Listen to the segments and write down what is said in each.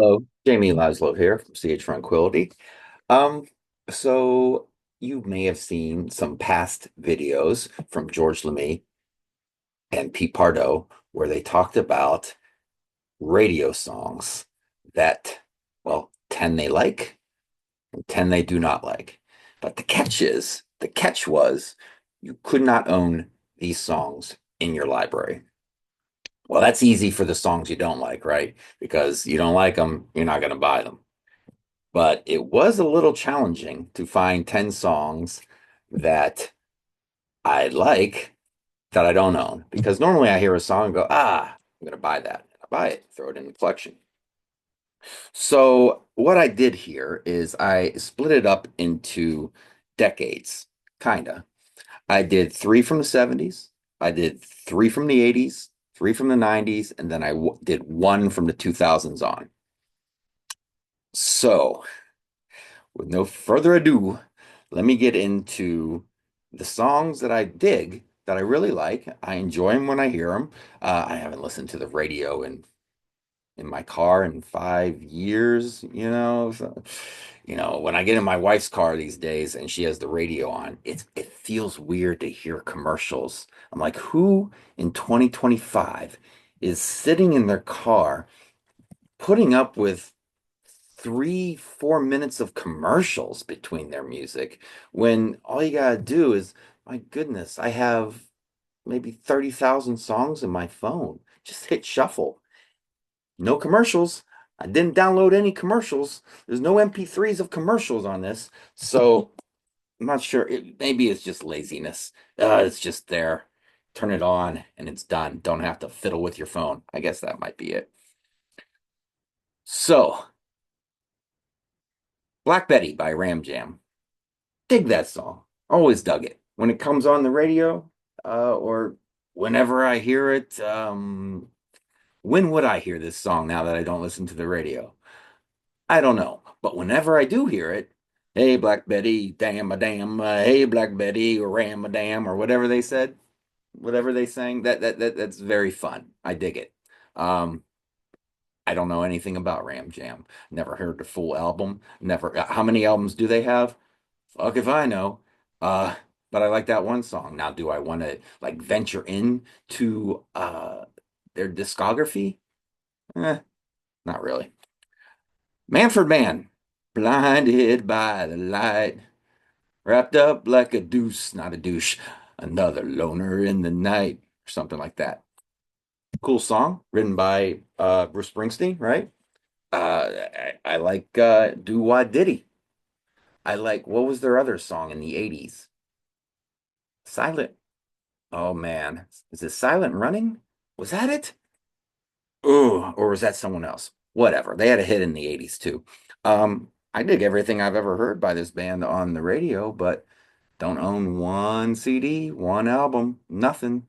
Hello, Jamie Laszlo here from CH Tranquility. Um, so you may have seen some past videos from George LeMay and Pete Pardo where they talked about radio songs that, well, 10 they like and 10 they do not like. But the catch was you could not own these songs in your library. Well, that's easy for the songs you don't like, right? Because you don't like them, you're not going to buy them. But it was a little challenging to find 10 songs that I like that I don't own. Because normally I hear a song and go, I'm going to buy that. I buy it, throw it in the collection. So what I did here is I split it up into decades, kind of. I did three from the 70s, I did three from the 80s, three from the 90s, and then I did one from the 2000s on. So with no further ado, let me get into the songs that I dig, that I really like. I enjoy them when I hear them. I haven't listened to the radio in my car in 5 years, So, when I get in my wife's car these days and she has the radio on, it feels weird to hear commercials. I'm like, who in 2025 is sitting in their car putting up with 3, 4 minutes of commercials between their music when all you gotta do is, my goodness, I have maybe 30,000 songs in my phone. Just hit shuffle. No commercials. I didn't download any commercials. There's no MP3s of commercials on this. So I'm not sure. Maybe it's just laziness. It's just there. Turn it on and it's done. Don't have to fiddle with your phone. I guess that might be it. So, Black Betty by Ram Jam. Dig that song. Always dug it. When it comes on the radio, or whenever I hear it, when would I hear this song now that I don't listen to the radio? I don't know. But whenever I do hear it, hey, Black Betty, damn a damn, hey, Black Betty, or ram a damn, or whatever they said, whatever they sang, that's very fun. I dig it. Um, I don't know anything about Ram Jam. Never heard the full album. Never. How many albums do they have? Fuck if I know. Uh, but I like that one song. Now, do I want to like venture in to their discography? Eh, not really. Manfred Mann, blinded by the light, wrapped up like a deuce, not a douche, another loner in the night, or something like that. Cool song, written by Bruce Springsteen, right? I like Do Wah Diddy. I like, what was their other song in the 80s? Silent. Oh man, is it Silent Running? Was that it? Oh, or was that someone else? Whatever. They had a hit in the 80s too. I dig everything I've ever heard by this band on the radio, but don't own one CD, one album, nothing.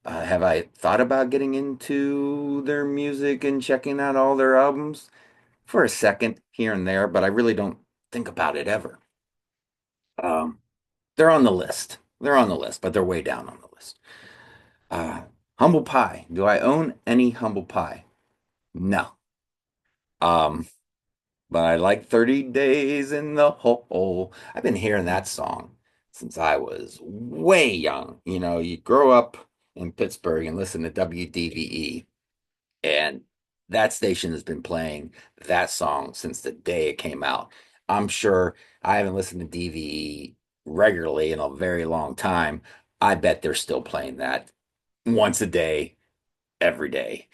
Have I thought about getting into their music and checking out all their albums? For a second here and there, but I really don't think about it ever. Um, they're on the list. They're on the list, but they're way down on the list. Uh, Humble Pie. Do I own any Humble Pie? No. Um, but I like 30 Days in the Hole. I've been hearing that song since I was way young. You grow up in Pittsburgh and listen to WDVE, and that station has been playing that song since the day it came out. I'm sure I haven't listened to DVE regularly in a very long time. I bet they're still playing that once a day every day.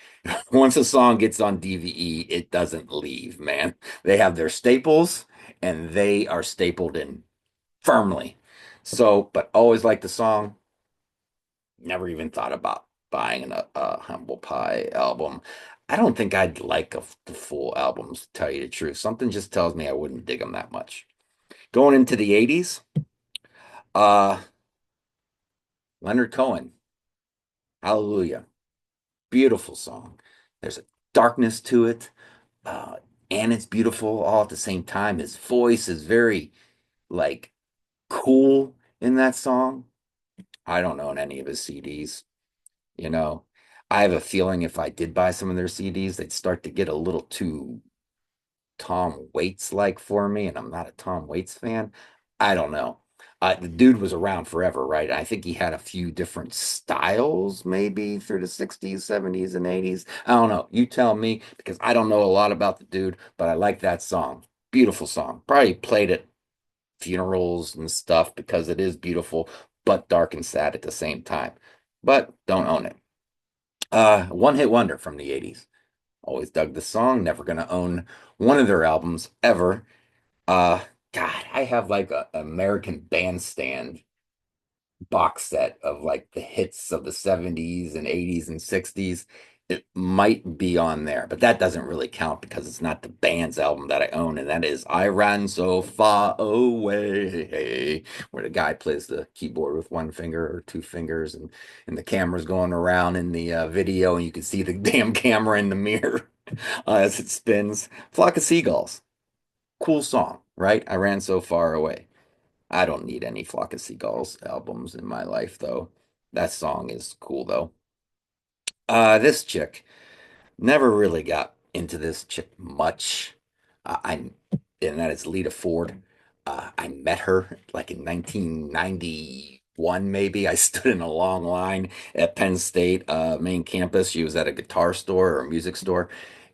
Once a song gets on DVE, it doesn't leave, man. They have their staples and they are stapled in firmly. So, but always like the song. Never even thought about buying a Humble Pie album. I don't think I'd like the full albums, to tell you the truth. Something just tells me I wouldn't dig them that much. Going into the 80s, uh, Leonard Cohen, Hallelujah. Beautiful song. There's a darkness to it, uh, and it's beautiful all at the same time. His voice is very like cool in that song. I don't own any of his CDs, you know. I have a feeling if I did buy some of their CDs, they'd start to get a little too. Tom Waits like for me, and I'm not a Tom Waits fan. I don't know. The dude was around forever, right? I think he had a few different styles, maybe through the 60s, 70s, and 80s. I don't know. You tell me, because I don't know a lot about the dude, but I like that song. Beautiful song. Probably played at funerals and stuff because it is beautiful, but dark and sad at the same time. But don't own it. One hit wonder from the 80s. Always dug the song, never gonna own one of their albums ever. Uh, God, I have like a American Bandstand box set of like the hits of the 70s and 80s and 60s. It might be on there, but that doesn't really count because it's not the band's album that I own, and that is I Ran So Far Away, where the guy plays the keyboard with one finger or two fingers, and the camera's going around in the video, and you can see the damn camera in the mirror as it spins. Flock of Seagulls. Cool song, right? I Ran So Far Away. I don't need any Flock of Seagulls albums in my life, though. That song is cool, though. This chick, never really got into this chick much. And that is Lita Ford. I met her like in 1991, maybe. I stood in a long line at Penn State main campus. She was at a guitar store or a music store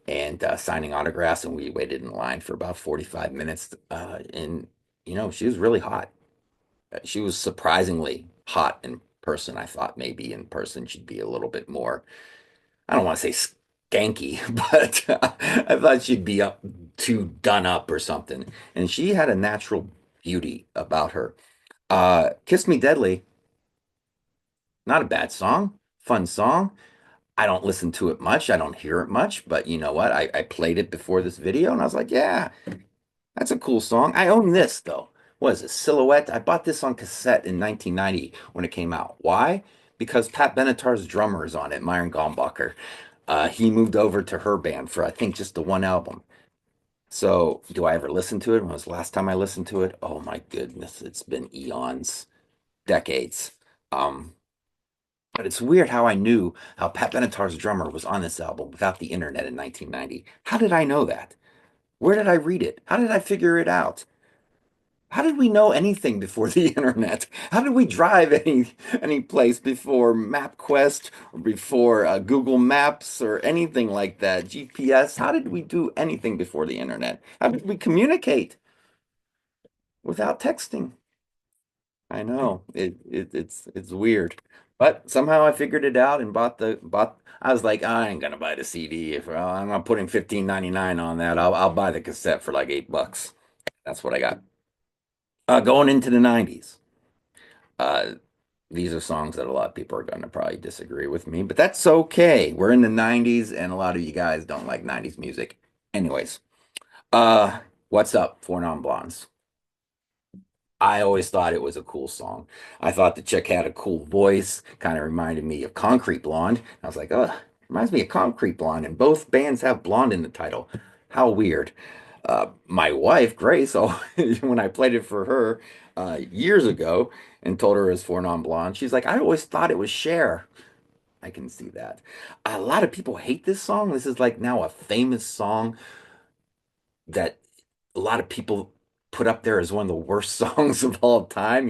and signing autographs, and we waited in line for about 45 minutes. And, she was really hot. She was surprisingly hot in person. I thought maybe in person she'd be a little bit more, I don't want to say skanky, but I thought she'd be up too done up or something. And she had a natural beauty about her. Kiss Me Deadly, not a bad song, fun song. I don't listen to it much. I don't hear it much, but you know what? I played it before this video and I was like, yeah, that's a cool song. I own this though. What is it? Silhouette. I bought this on cassette in 1990 when it came out. Why? Because Pat Benatar's drummer is on it, Myron Gombacher. He moved over to her band for I think just the one album. So, do I ever listen to it? When was the last time I listened to it? Oh my goodness, it's been eons, decades. Um, but it's weird how I knew how Pat Benatar's drummer was on this album without the internet in 1990. How did I know that? Where did I read it? How did I figure it out? How did we know anything before the internet? How did we drive any place before MapQuest or before Google Maps or anything like that? GPS? How did we do anything before the internet? How did we communicate without texting? I know it's weird, but somehow I figured it out and bought. I was like, I ain't gonna buy the CD if I'm not putting 15.99 on that. I'll buy the cassette for like $8. That's what I got. Going into the 90s. Uh, these are songs that a lot of people are going to probably disagree with me, but that's okay. We're in the 90s and a lot of you guys don't like 90s music. Anyways, uh, what's up, Four Non Blondes? I always thought it was a cool song. I thought the chick had a cool voice, kind of reminded me of Concrete Blonde. I was like, oh, reminds me of Concrete Blonde, and both bands have blonde in the title. How weird. My wife, Grace, when I played it for her years ago and told her it was Four Non Blonde, she's like, I always thought it was Cher. I can see that. A lot of people hate this song. This is like now a famous song that a lot of people put up there as one of the worst songs of all time,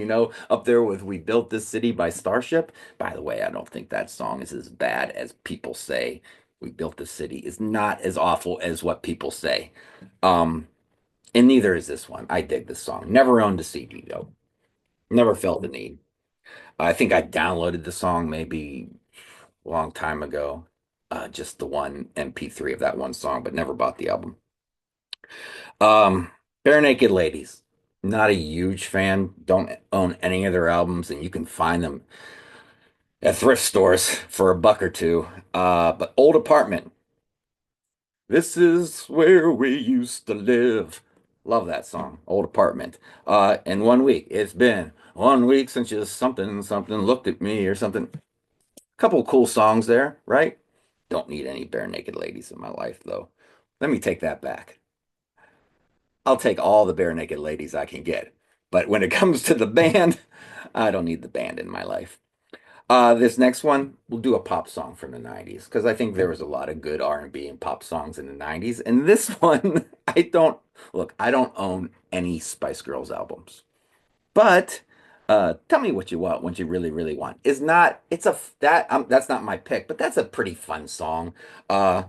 up there with We Built This City by Starship. By the way, I don't think that song is as bad as people say. We Built This City is not as awful as what people say. Um, and neither is this one. I dig this song. Never owned a CD though. Never felt the need. I think I downloaded the song maybe a long time ago. Just the one MP3 of that one song, but never bought the album. Um, Bare Naked Ladies. Not a huge fan. Don't own any of their albums, and you can find them at thrift stores for a buck or two. But Old Apartment. This is where we used to live. Love that song, Old Apartment. In 1 week, it's been 1 week since just something looked at me or something. Couple cool songs there, right? Don't need any Bare Naked Ladies in my life, though. Let me take that back. I'll take all the Bare Naked Ladies I can get. But when it comes to the band, I don't need the band in my life. This next one, we'll do a pop song from the 90s because I think there was a lot of good R&B and pop songs in the 90s. And this one, I don't own any Spice Girls albums. But tell me what you want, what you really, really want. Is not it's a that that's not my pick, but that's a pretty fun song. Uh,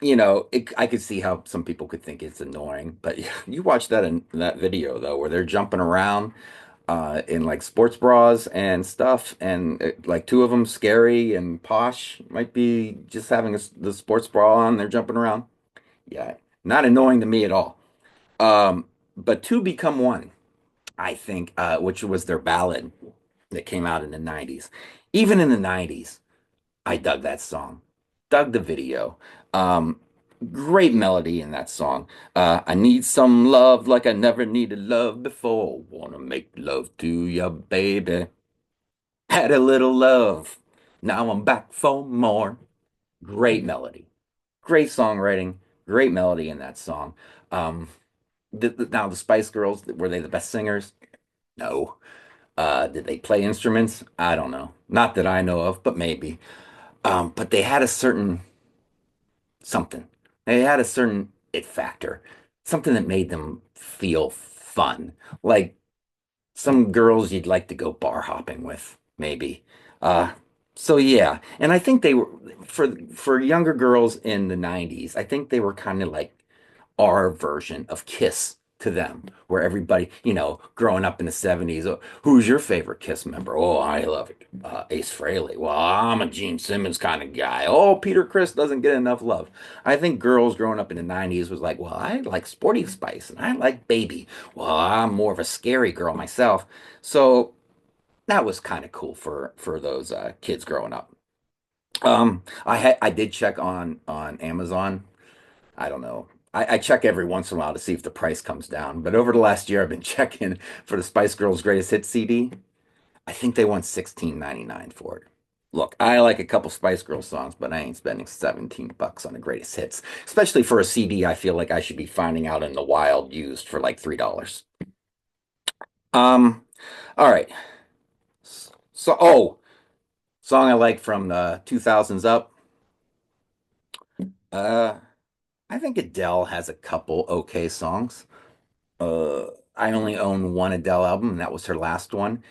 I could see how some people could think it's annoying, but you watch that in that video though, where they're jumping around in like sports bras and stuff, and like two of them, Scary and Posh, might be just having the sports bra on. They're jumping around. Yeah, not annoying to me at all. But two become one. I think, which was their ballad that came out in the 90s. Even in the 90s, I dug that song, dug the video. Um, Great melody in that song. I need some love like I never needed love before. Wanna make love to ya, baby. Had a little love. Now I'm back for more. Great melody. Great songwriting. Great melody in that song. Um, now the Spice Girls, were they the best singers? No. Did they play instruments? I don't know. Not that I know of, but maybe. But they had a certain something. They had a certain it factor, something that made them feel fun. Like some girls you'd like to go bar hopping with, maybe. Uh, so yeah, and I think they were for younger girls in the 90s, I think they were kind of like our version of Kiss to them, where everybody, growing up in the 70s, who's your favorite Kiss member? Oh, I love Ace Frehley. Well, I'm a Gene Simmons kind of guy. Oh, Peter Criss doesn't get enough love. I think girls growing up in the 90s was like, well, I like Sporty Spice and I like Baby. Well, I'm more of a scary girl myself. So that was kind of cool for those kids growing up. I did check on Amazon. I don't know. I check every once in a while to see if the price comes down. But over the last year, I've been checking for the Spice Girls Greatest Hits CD. I think they want 16.99 for it. Look, I like a couple Spice Girls songs, but I ain't spending 17 bucks on the greatest hits, especially for a CD I feel like I should be finding out in the wild used for like $3. Um, all right. Song I like from the 2000s up. Uh, I think Adele has a couple okay songs. Uh, I only own one Adele album, and that was her last one.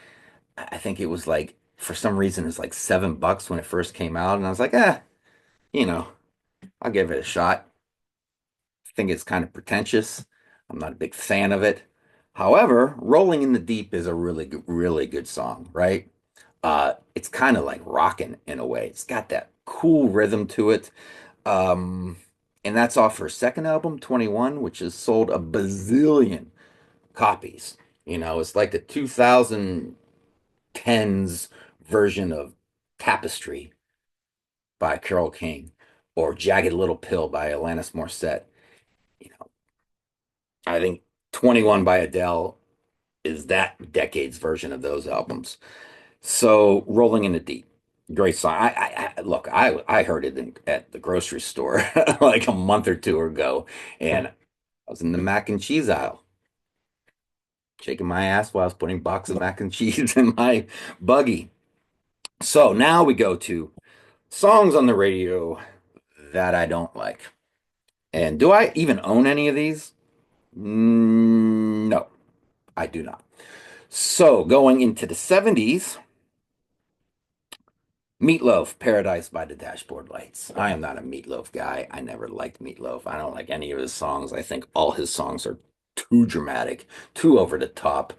I think it was like, for some reason, it was like $7 when it first came out, and I was like, you know, I'll give it a shot. I think it's kind of pretentious. I'm not a big fan of it. However, Rolling in the Deep is a really good song, right? It's kind of like rocking in a way. It's got that cool rhythm to it. Um, and that's off her second album, 21, which has sold a bazillion copies. It's like the 2010s version of Tapestry by Carole King or Jagged Little Pill by Alanis Morissette. You know, I think 21 by Adele is that decade's version of those albums. So Rolling in the Deep, great song. Look, I heard it at the grocery store like a month or two ago, and I was in the mac and cheese aisle, shaking my ass while I was putting a box of mac and cheese in my buggy. So now we go to songs on the radio that I don't like. And do I even own any of these? No, I do not. So going into the 70s, Meatloaf, Paradise by the Dashboard Lights. I am not a Meatloaf guy. I never liked Meatloaf. I don't like any of his songs. I think all his songs are too dramatic, too over the top,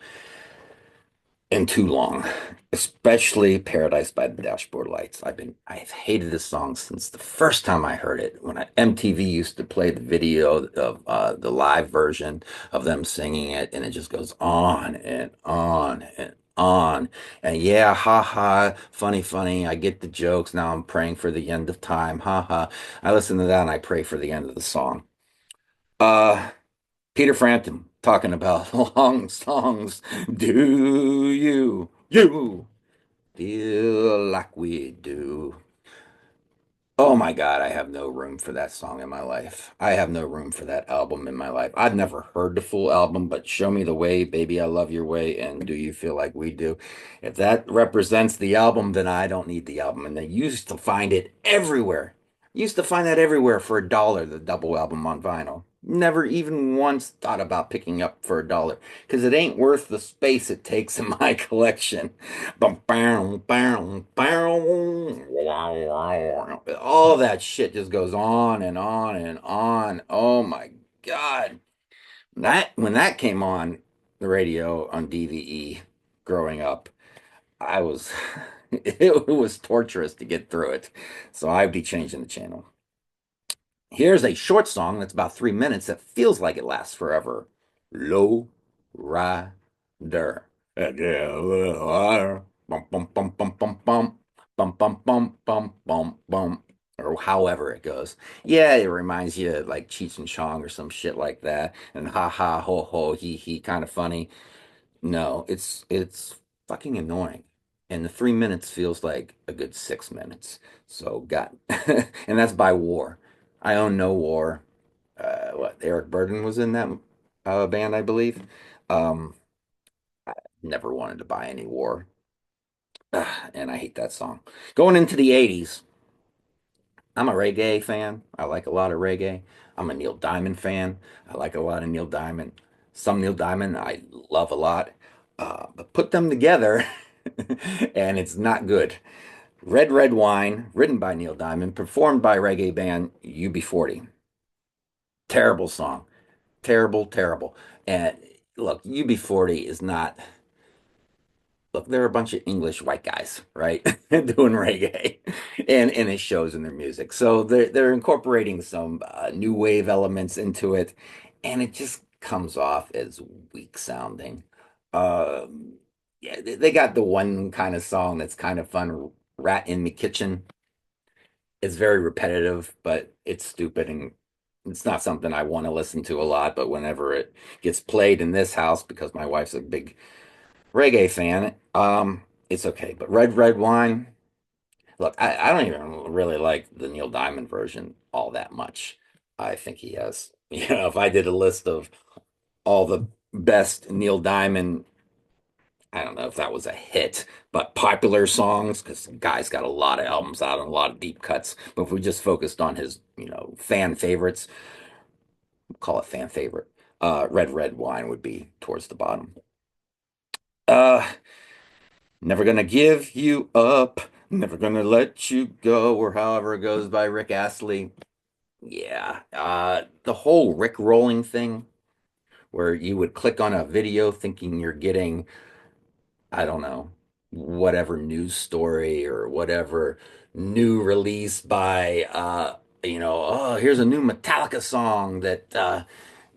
and too long, especially Paradise by the Dashboard Lights. I've hated this song since the first time I heard it. When MTV used to play the video of the live version of them singing it, and it just goes on and on and on. And yeah, ha ha, funny, funny. I get the jokes. Now I'm praying for the end of time. Ha ha. I listen to that and I pray for the end of the song. Uh, Peter Frampton talking about long songs. Do you feel like we do? Oh my God, I have no room for that song in my life. I have no room for that album in my life. I've never heard the full album, but Show Me the Way, Baby, I Love Your Way, and Do You Feel Like We Do? If that represents the album, then I don't need the album. And they used to find it everywhere. Used to find that everywhere for $1, the double album on vinyl. Never even once thought about picking up for $1 because it ain't worth the space it takes in my collection. Bum, bow, bow, bow. All that shit just goes on and on and on. Oh my God. That when that came on the radio on DVE growing up, I was it was torturous to get through it. So I'd be changing the channel. Here's a short song that's about 3 minutes that feels like it lasts forever. Low Rider. Bum, bum, bum, bum, bum, bum, bum, bum, bum, bum, bum, bum, or however it goes. Yeah, it reminds you of like Cheech and Chong or some shit like that. And ha ha ho ho he he kind of funny. No, it's fucking annoying. And the 3 minutes feels like a good 6 minutes. So got and that's by War. I own no War. What Eric Burden was in that band, I believe. Um, Never wanted to buy any War. And I hate that song. Going into the 80s, I'm a reggae fan. I like a lot of reggae. I'm a Neil Diamond fan. I like a lot of Neil Diamond. Some Neil Diamond I love a lot. But put them together and it's not good. Red Red Wine, written by Neil Diamond, performed by reggae band UB40. Terrible song. Terrible, terrible. And look, UB40 is not look, they're a bunch of English white guys, right? Doing reggae, and it shows in their music. So they're incorporating some new wave elements into it, and it just comes off as weak sounding. Yeah, they got the one kind of song that's kind of fun, "Rat in the Kitchen." It's very repetitive, but it's stupid and it's not something I want to listen to a lot. But whenever it gets played in this house, because my wife's a big reggae fan. It's okay. But Red Red Wine, look, I don't even really like the Neil Diamond version all that much. I think he has, if I did a list of all the best Neil Diamond, I don't know if that was a hit, but popular songs, because the guy's got a lot of albums out and a lot of deep cuts. But if we just focused on his, fan favorites, call it fan favorite, Red Red Wine would be towards the bottom. Uh, Never gonna give you up, never gonna let you go, or however it goes by Rick Astley. Yeah, the whole Rick rolling thing, where you would click on a video thinking you're getting, I don't know, whatever news story or whatever new release by, oh, here's a new Metallica song that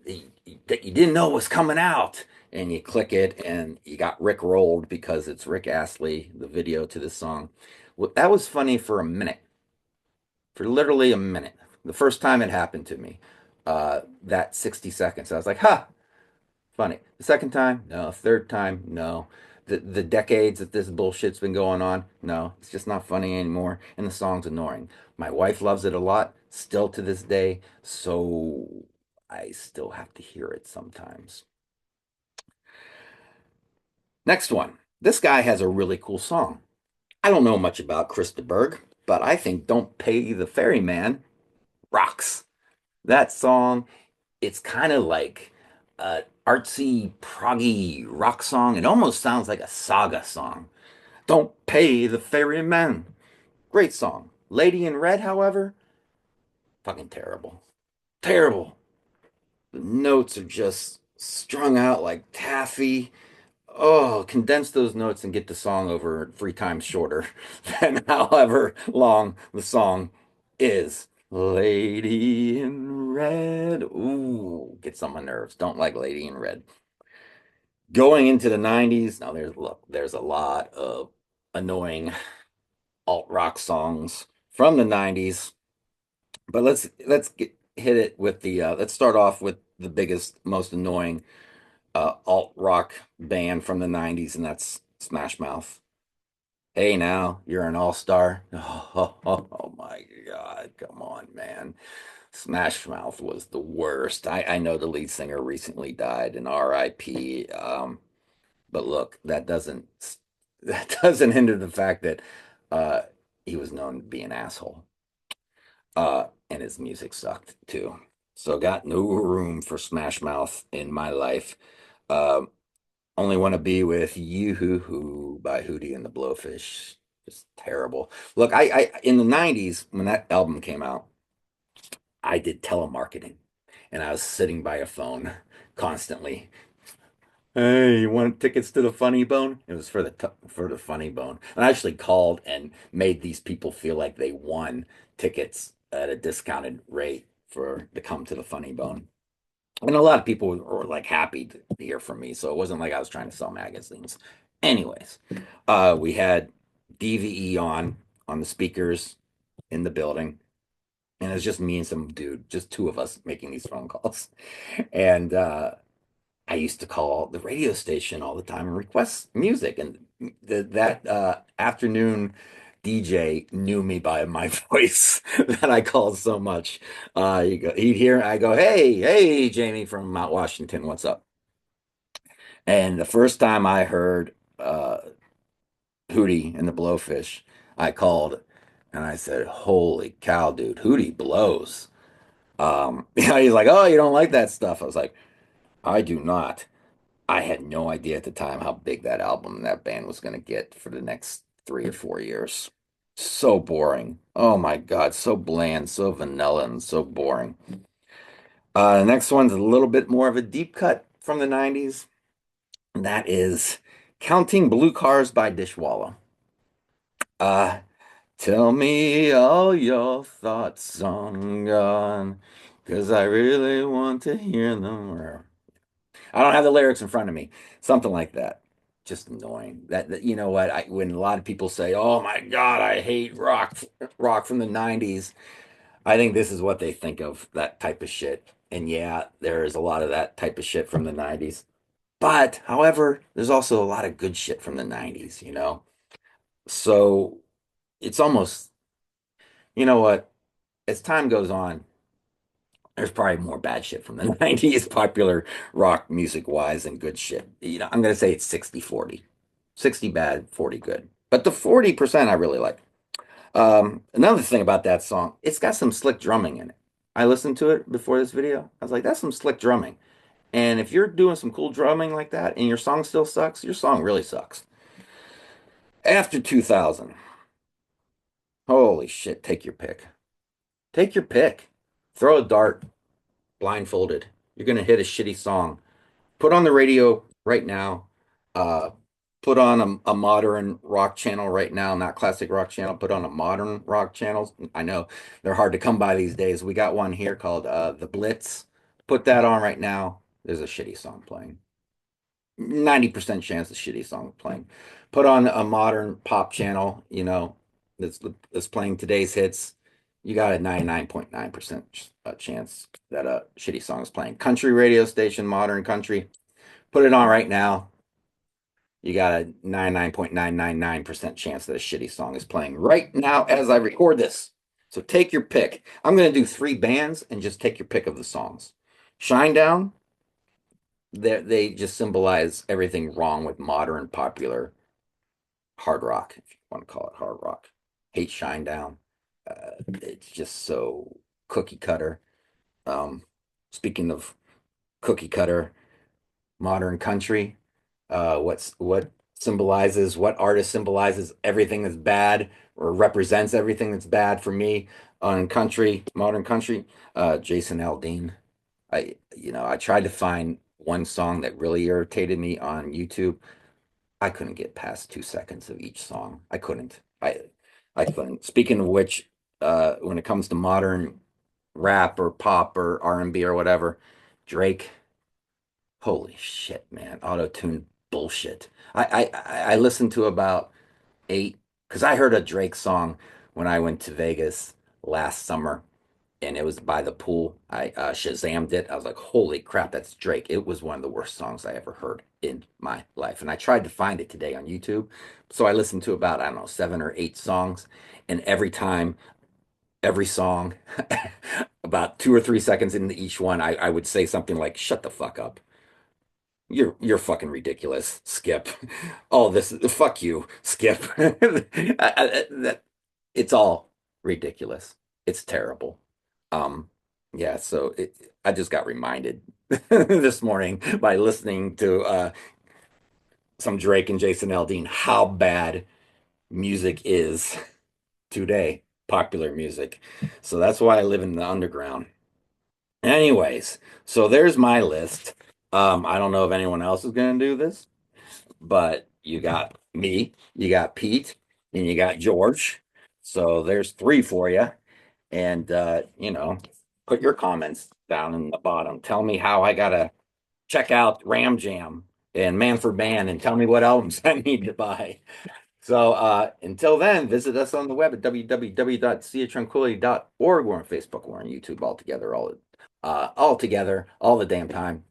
you didn't know was coming out. And you click it and you got Rick rolled because it's Rick Astley, the video to this song. Well, that was funny for a minute, for literally a minute. The first time it happened to me, that 60 seconds, I was like, ha, funny. The second time, no. Third time, no. The decades that this bullshit's been going on, no. It's just not funny anymore. And the song's annoying. My wife loves it a lot, still to this day. So I still have to hear it sometimes. Next one. This guy has a really cool song. I don't know much about Krista Berg, but I think Don't Pay the Ferryman rocks. That song, it's kind of like a artsy, proggy rock song. It almost sounds like a saga song. Don't Pay the Ferryman. Great song. Lady in Red, however, fucking terrible. Terrible. The notes are just strung out like taffy. Oh, condense those notes and get the song over 3 times shorter than however long the song is. Lady in Red. Ooh, gets on my nerves. Don't like Lady in Red. Going into the 90s, now there's a lot of annoying alt rock songs from the 90s, but hit it with the let's start off with the biggest, most annoying alt rock band from the 90s, and that's Smash Mouth. Hey now, you're an all-star. Oh, my God, come on, man. Smash Mouth was the worst. I know the lead singer recently died in RIP. But look, that doesn't hinder the fact that uh he was known to be an asshole. And his music sucked too. So got no room for Smash Mouth in my life. Um, Only Want to Be With You Hoo Hoo by Hootie and the Blowfish. Just terrible. Look, I in the 90s when that album came out, I did telemarketing and I was sitting by a phone constantly. Hey, you want tickets to the Funny Bone? It was for the Funny Bone. And I actually called and made these people feel like they won tickets at a discounted rate for to come to the Funny Bone. And a lot of people were like happy to hear from me, so it wasn't like I was trying to sell magazines. Anyways, we had DVE on the speakers in the building, and it was just me and some dude, just two of us making these phone calls. And I used to call the radio station all the time and request music. And that afternoon DJ knew me by my voice that I called so much. He'd hear, I go, hey, Jamie from Mount Washington, what's up? And the first time I heard Hootie and the Blowfish, I called and I said, holy cow, dude, Hootie blows. He's like, oh, you don't like that stuff. I was like, I do not. I had no idea at the time how big that album and that band was going to get for the next 3 or 4 years. So boring. Oh my God, so bland, so vanilla, and so boring. The next one's a little bit more of a deep cut from the 90s. And that is Counting Blue Cars by Dishwalla. Uh, Tell me all your thoughts on God, 'cause I really want to hear them. I don't have the lyrics in front of me. Something like that. Just annoying. You know what? When a lot of people say, "Oh my God, I hate rock from the 90s." I think this is what they think of that type of shit. And yeah, there is a lot of that type of shit from the 90s. But, however, there's also a lot of good shit from the 90s, you know? So it's almost, you know what? As time goes on, there's probably more bad shit from the 90s, popular rock music wise, and good shit. You know, I'm gonna say it's 60-40. 60 bad, 40 good. But the 40% I really like. Another thing about that song, it's got some slick drumming in it. I listened to it before this video. I was like, that's some slick drumming. And if you're doing some cool drumming like that and your song still sucks, your song really sucks. After 2000, holy shit, take your pick. Take your pick. Throw a dart blindfolded. You're gonna hit a shitty song. Put on the radio right now. Uh, Put on a modern rock channel right now, not classic rock channel. Put on a modern rock channel. I know they're hard to come by these days. We got one here called The Blitz. Put that on right now. There's a shitty song playing. 90% chance the shitty song playing. Put on a modern pop channel, you know, that's playing today's hits. You got a 99.9% chance that a shitty song is playing. Country radio station, modern country. Put it on right now. You got a 99.999% chance that a shitty song is playing right now as I record this. So take your pick. I'm going to do three bands and just take your pick of the songs. Shinedown, they just symbolize everything wrong with modern popular hard rock, if you want to call it hard rock. Hate Shinedown. It's just so cookie cutter. Um, Speaking of cookie cutter, modern country, what symbolizes, what artist symbolizes everything that's bad or represents everything that's bad for me on country, modern country? Jason Aldean. I tried to find one song that really irritated me on YouTube. I couldn't get past 2 seconds of each song. I couldn't. I couldn't. Speaking of which, when it comes to modern rap or pop or R&B or whatever, Drake, holy shit, man, auto-tune bullshit. I listened to about eight because I heard a Drake song when I went to Vegas last summer, and it was by the pool. I Shazammed it. I was like, holy crap, that's Drake. It was one of the worst songs I ever heard in my life. And I tried to find it today on YouTube. So I listened to about, I don't know, 7 or 8 songs. And every time, every song, about 2 or 3 seconds into each one, I would say something like, shut the fuck up. You're fucking ridiculous, Skip. All this, fuck you, Skip. It's all ridiculous. It's terrible. Um, yeah, so I just got reminded this morning by listening to some Drake and Jason Aldean how bad music is today, popular music. So that's why I live in the underground. Anyways, so there's my list. I don't know if anyone else is gonna do this, but you got me, you got Pete, and you got George. So there's three for you. And put your comments down in the bottom. Tell me how I gotta check out Ram Jam and Man for Man and tell me what albums I need to buy. So until then, visit us on the web at www.seatranquility.org. We're on Facebook, we're on YouTube all together, all the damn time.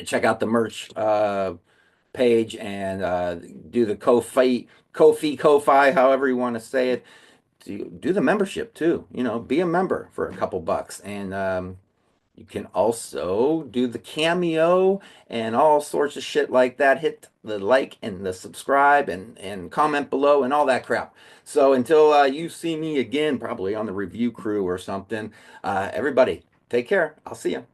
Check out the merch page and do the Ko-fi, however you want to say it. Do the membership too. Be a member for a couple bucks. And you can also do the cameo and all sorts of shit like that. Hit the like and the subscribe and comment below and all that crap. So until you see me again, probably on the review crew or something, everybody, take care. I'll see you.